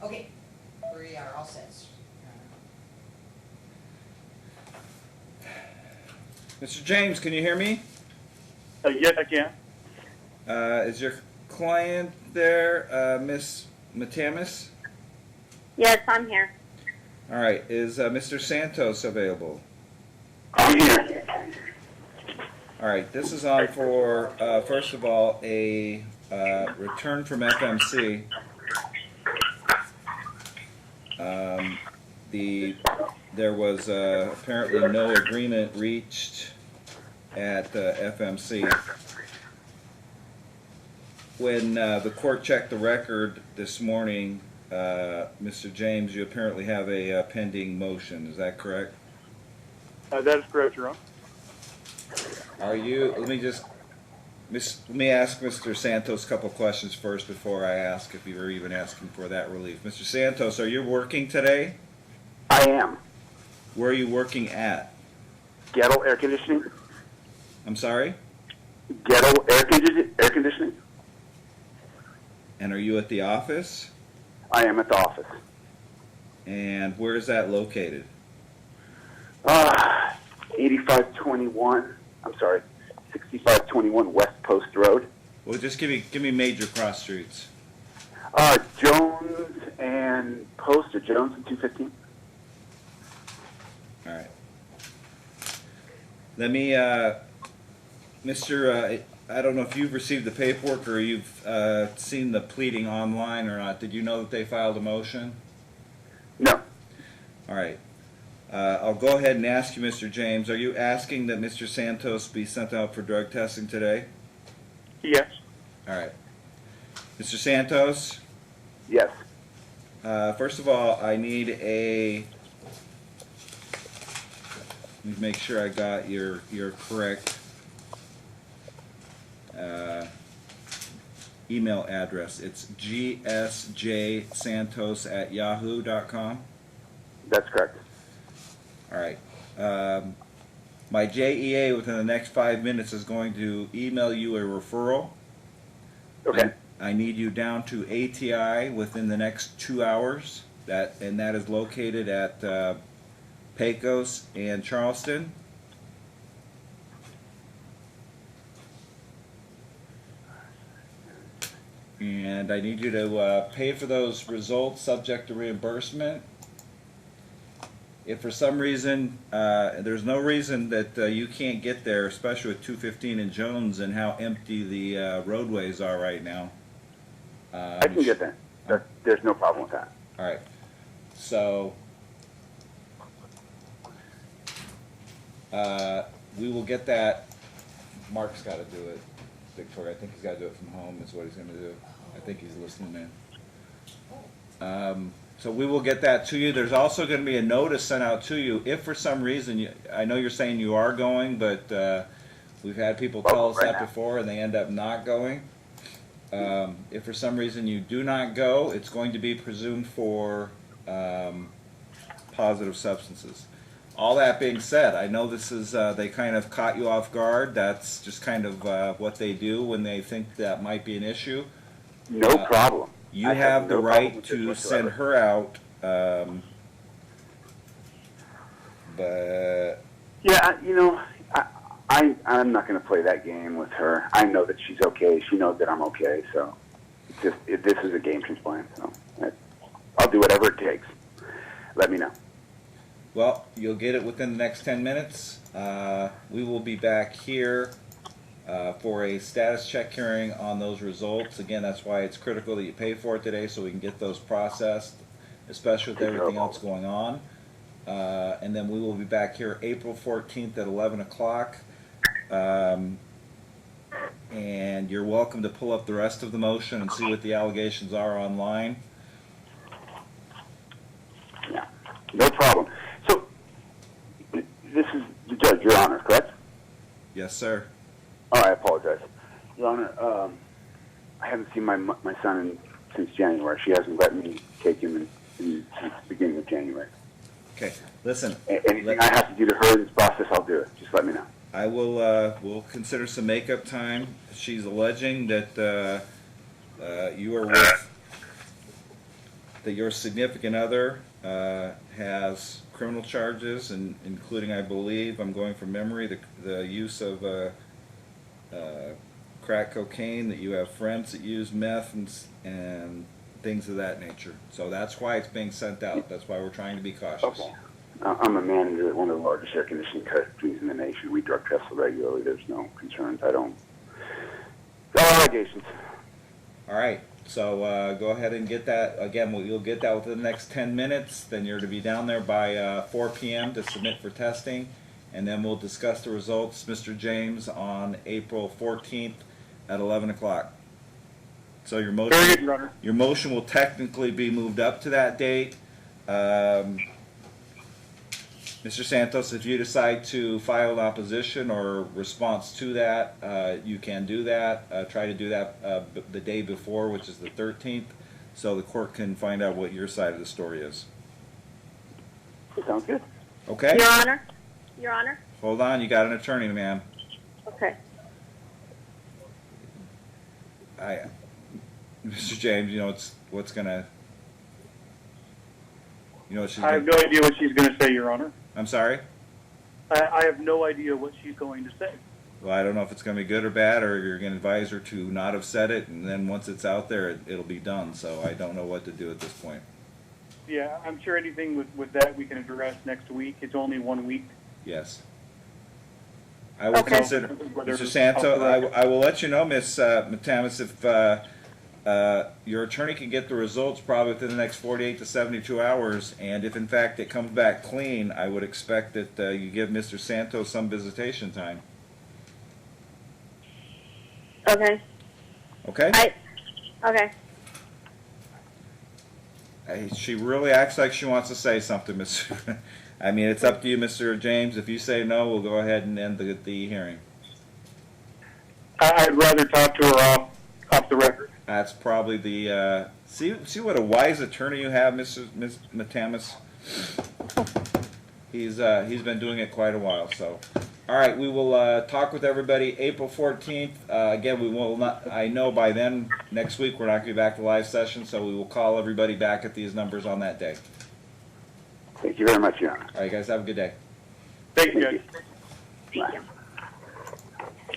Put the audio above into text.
Okay, we are all set. Mr. James, can you hear me? Yes, I can. Is your client there, Miss Matamis? Yes, I'm here. All right. Is Mr. Santos available? I'm here. All right. This is on for, first of all, a return from FMC. There was apparently no agreement reached at FMC. When the court checked the record this morning, Mr. James, you apparently have a pending motion. Is that correct? That is correct, Your Honor. Are you? Let me ask Mr. Santos a couple questions first before I ask if you were even asking for that relief. Mr. Santos, are you working today? I am. Where are you working at? Ghetto air conditioning. I'm sorry? Ghetto air conditioning. And are you at the office? I am at the office. And where is that located? 8521. I'm sorry, 6521 West Post Road. Well, just give me major cross streets. Jones and Post, or Jones and 215. All right. Let me, Mr. I don't know if you've received the paperwork or you've seen the pleading online or not. Did you know that they filed a motion? No. All right. I'll go ahead and ask you, Mr. James, are you asking that Mr. Santos be sent out for drug testing today? Yes. All right. Mr. Santos, Yes. first of all, I need let me make sure I got your correct email address. It's gsjsantos@yahoo.com. That's correct. All right. My JEA within the next 5 minutes is going to email you a referral. Okay. I need you down to ATI within the next 2 hours. That is located at Pecos and Charleston. And I need you to pay for those results subject to reimbursement. If for some reason, there's no reason that you can't get there, especially with 215 and Jones and how empty the roadways are right now. I can get there. There's no problem with that. All right. So we will get that. Mark's got to do it. Victoria, I think he's got to do it from home is what he's going to do. I think he's listening in. So we will get that to you. There's also going to be a notice sent out to you if for some reason, I know you're saying you are going, but we've had people tell us that before and they end up not going. If for some reason you do not go, it's going to be presumed for positive substances. All that being said, I know this is, they kind of caught you off guard. That's just kind of what they do when they think that might be an issue. No problem. You have the right to send her out, but yeah, I'm not going to play that game with her. I know that she's okay. She knows that I'm okay. So, this is a game she's playing. So, I'll do whatever it takes. Let me know. well, you'll get it within the next 10 minutes. We will be back here for a status check hearing on those results. Again, that's why it's critical that you pay for it today so we can get those processed, especially with everything else going on. And then we will be back here April 14th at 11 o'clock. And you're welcome to pull up the rest of the motion and see what the allegations are online. Yeah, no problem. So, this is the judge, Your Honor, correct? Yes, sir. Oh, I apologize. Your Honor, I haven't seen my son since January. She hasn't let me take him since the beginning of January. Okay, listen. Anything I have to do to her in this process, I'll do it. Just let me know. I will. We'll consider some makeup time. She's alleging that you are with that your significant other has criminal charges, and including, I believe, I'm going from memory, the use of crack cocaine, that you have friends that use meth and things of that nature. So that's why it's being sent out. That's why we're trying to be cautious. Okay. I'm a manager at one of the largest air conditioning companies in the nation. We drug test regularly. There's no concerns. No allegations. All right. So go ahead and get that. Again, you'll get that within the next 10 minutes. Then you're to be down there by 4 p.m. to submit for testing. And then we'll discuss the results, Mr. James, on April 14th at 11 o'clock. So your motion, Very good, Your Honor. your motion will technically be moved up to that date. Mr. Santos, if you decide to file an opposition or response to that, you can do that. Try to do that the day before, which is the 13th, so the court can find out what your side of the story is. Sounds good. Okay? Your Honor? Your Honor? Hold on, you got an attorney, ma'am. Okay. Mr. James, you know what's gonna. You know what she's. I have no idea what she's going to say, Your Honor. I'm sorry. I have no idea what she's going to say. Well, I don't know if it's going to be good or bad, or you're going to advise her to not have said it, and then once it's out there, it'll be done. So I don't know what to do at this point. Yeah, I'm sure anything with that we can address next week. It's only 1 week. Yes. I will Okay. consider, Mr. Santo, I will let you know, Miss Matamis, if your attorney can get the results probably within the next 48 to 72 hours, and if in fact it comes back clean, I would expect that you give Mr. Santos some visitation time. Okay. Okay? Okay. She really acts like she wants to say something, Miss. I mean, it's up to you, Mr. James. If you say no, we'll go ahead and end the hearing. I'd rather talk to her off the record. That's probably the see what a wise attorney you have, Miss Matamis. He's been doing it quite a while. So, all right, we will talk with everybody April 14th. Again, we will not. I know by then next week we're not going to be back to live session, so we will call everybody back at these numbers on that day. Thank you very much, Your Honor. All right, guys, have a good day. Thank you, guys. Thank you.